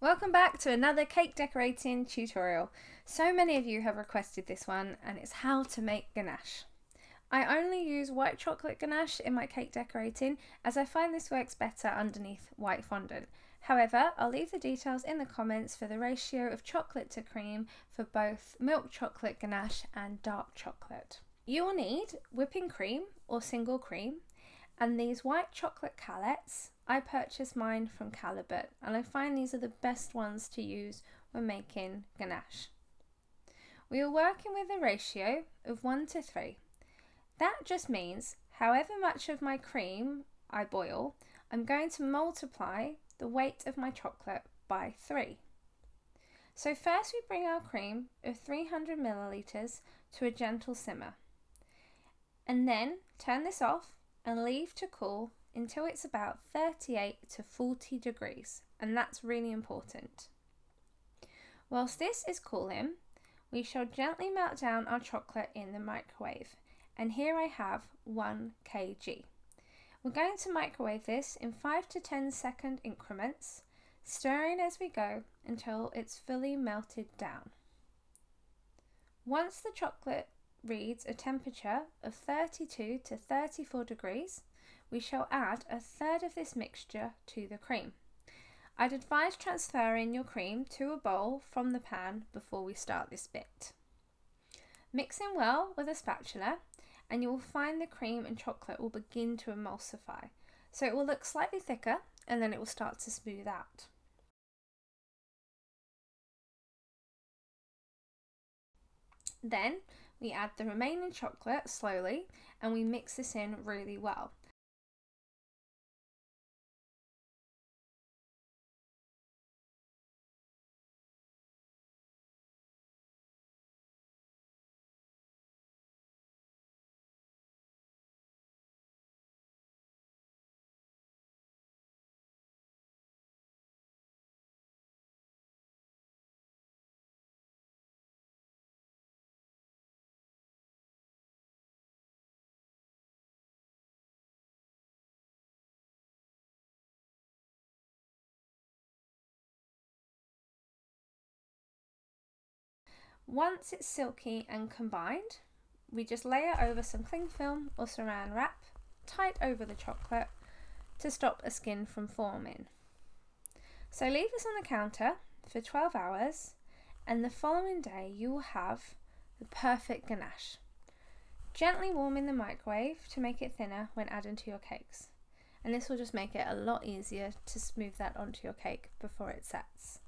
Welcome back to another cake decorating tutorial. So many of you have requested this one, and it's how to make ganache. I only use white chocolate ganache in my cake decorating as I find this works better underneath white fondant. However, I'll leave the details in the comments for the ratio of chocolate to cream for both milk chocolate ganache and dark chocolate. You will need whipping cream or single cream and these white chocolate calettes. I purchased mine from Calibut and I find these are the best ones to use when making ganache. We are working with a ratio of 1 to 3. That just means however much of my cream I boil, I'm going to multiply the weight of my chocolate by 3. So first we bring our cream of 300 milliliters to a gentle simmer, and then turn this off and leave to cool until it's about 38 to 40 degrees, and that's really important. Whilst this is cooling, we shall gently melt down our chocolate in the microwave, and here I have 1 kg. We're going to microwave this in 5 to 10 second increments, stirring as we go until it's fully melted down. Once the chocolate reads a temperature of 32 to 34 degrees, we shall add a third of this mixture to the cream. I'd advise transferring your cream to a bowl from the pan before we start this bit. Mix in well with a spatula and you will find the cream and chocolate will begin to emulsify. So it will look slightly thicker and then it will start to smooth out. Then we add the remaining chocolate slowly and we mix this in really well. Once it's silky and combined, we just layer over some cling film or saran wrap tight over the chocolate to stop a skin from forming. So leave this on the counter for 12 hours and the following day you will have the perfect ganache. Gently warm in the microwave to make it thinner when adding to your cakes, and this will just make it a lot easier to smooth that onto your cake before it sets.